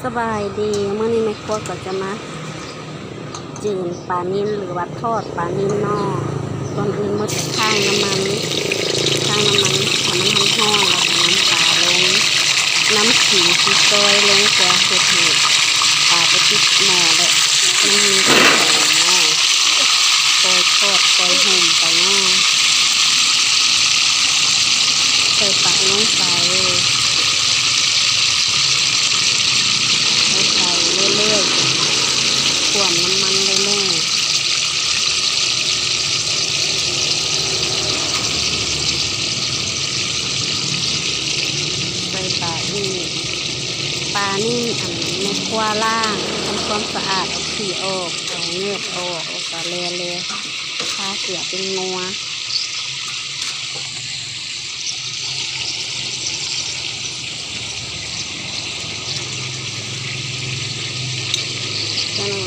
สบายดีเมื่อนี้แม่ครัวก็จะมาจืดปลานิ่นหรือว่าทอดปลานิ่นนอกก่อนอื่นมาจะข้างน้ำมันทำน้ำมันห้อนแล้วก็น้ำปลาลงน้ำขิงซีซอยลงแกงเผ็ดปลาไปติดหม้อเลยมันมีกลิ่นหอมเนาะคอยทอดคอยห่มไปเนาะใส่ปลาลงไปเรื่อยๆขวมน้ำมันเรื่อยๆใส่ปลาอีกปลานี่ในครัวล่างทำความสะอาดเอาขี้ออกเอาเงือกออกเอาสาเลยทาเกลือเป็นงัว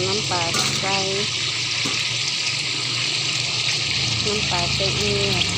น้ำปลาใส่น้ำปลาใส่เอง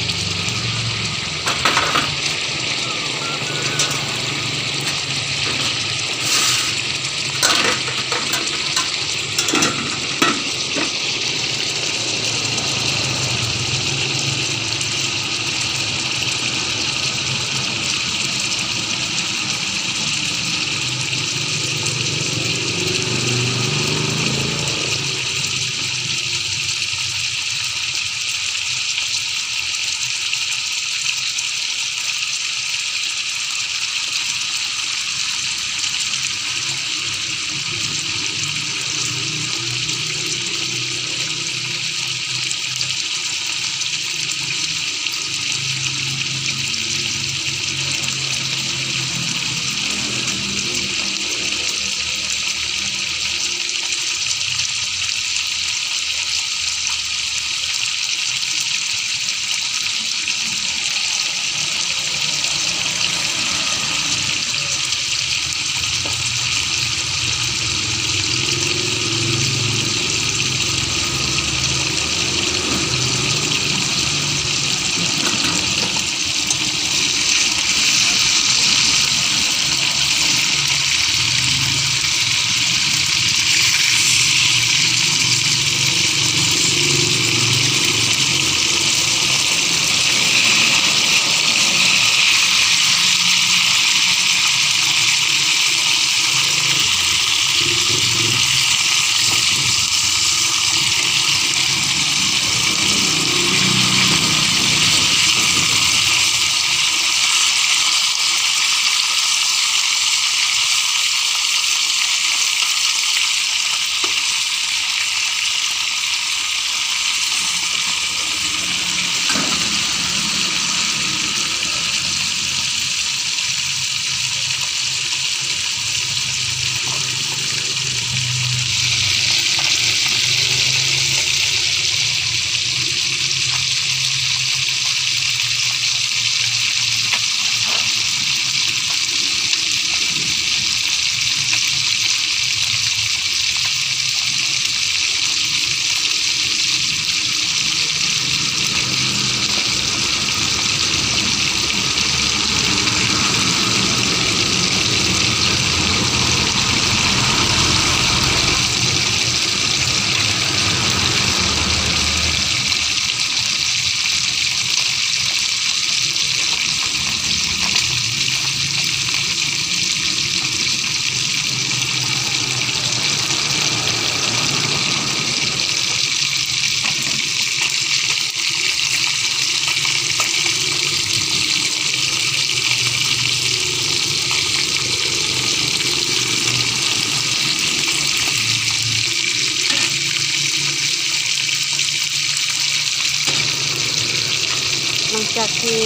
หลังจากที่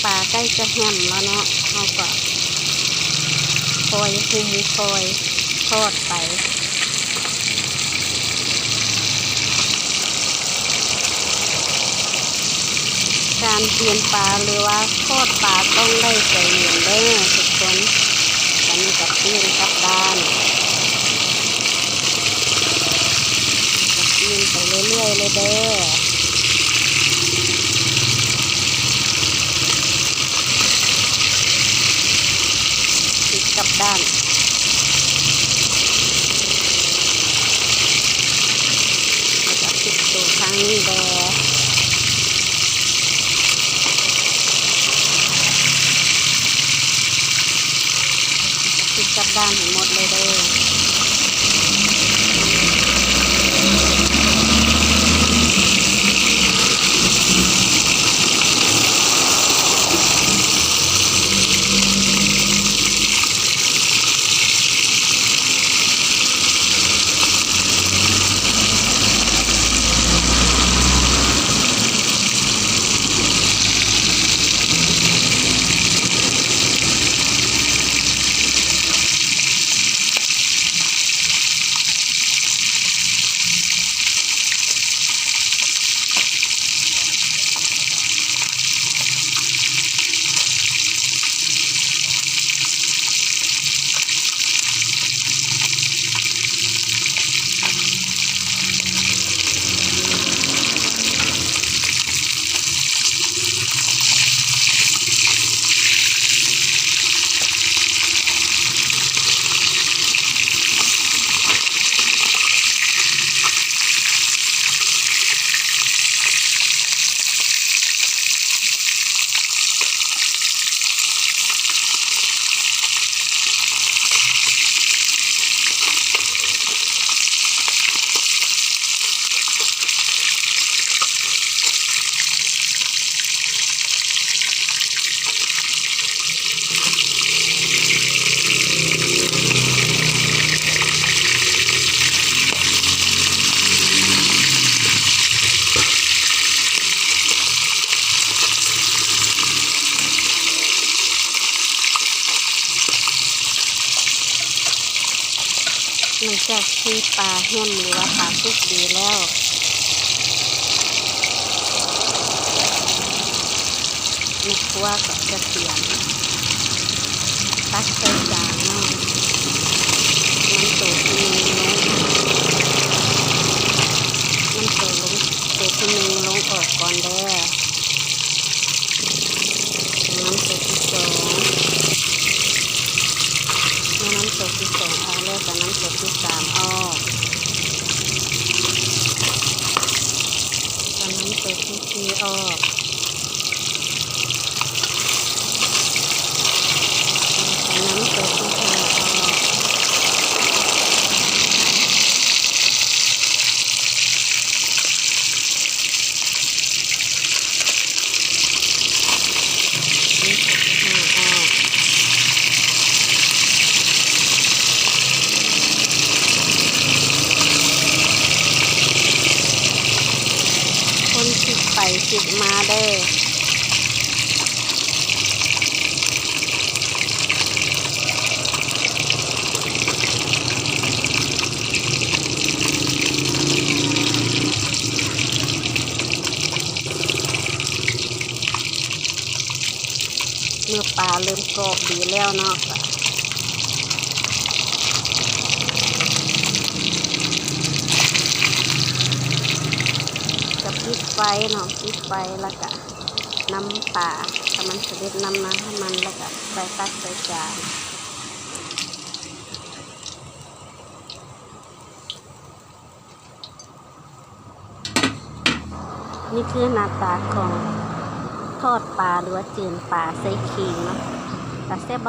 ปลาใกล้จะแห้มแล้วเนาะเราก็คอยคอยทอดไปการเปลี่ยนปลาหรือว่าทอดปลาต้องได้ใจเย็นเด้อทุกคนตอนนี้กับเปลี่ยนกับด้านกับเปลี่ยนไปเรื่อยๆเลยเด้อ ด้านแล้วก็พลิกตัวข้างนี้แดพลิกกลับด้านให้หมดเลยเด้อหลังจากที่ปลาแห้มหรือว่าปลาสุกดีแล้วแม่ครัวก็จะเตรียมตักใส่จานเนาะน้ำตัวที่มีลงน้ำตัวลงตัวที่มีลงออกก่อนเด้อน้ำตัวที่สองน้ำตัวที่สองออกแล้วแต่น้ำตัวที่สามออกแต่น้ำตัวที่สี่ออกแต่น้ำตัวที่ห้าออกนี่ห้าออกคนคิดไปคิดมาเด้อเมื่อปลาเริ่มกรอบดีแล้วเนาะกับพริกไฟเนาะพริกไฟแล้วก็น้ำปลาถ้ามันเสด็จน้ำให้มันแล้วก็ใส่ตักใส่จานนี่คือหน้าตาของทอดปลาหรือว่าจืนปลาใส่ขิงเนาะแต่แซ่บ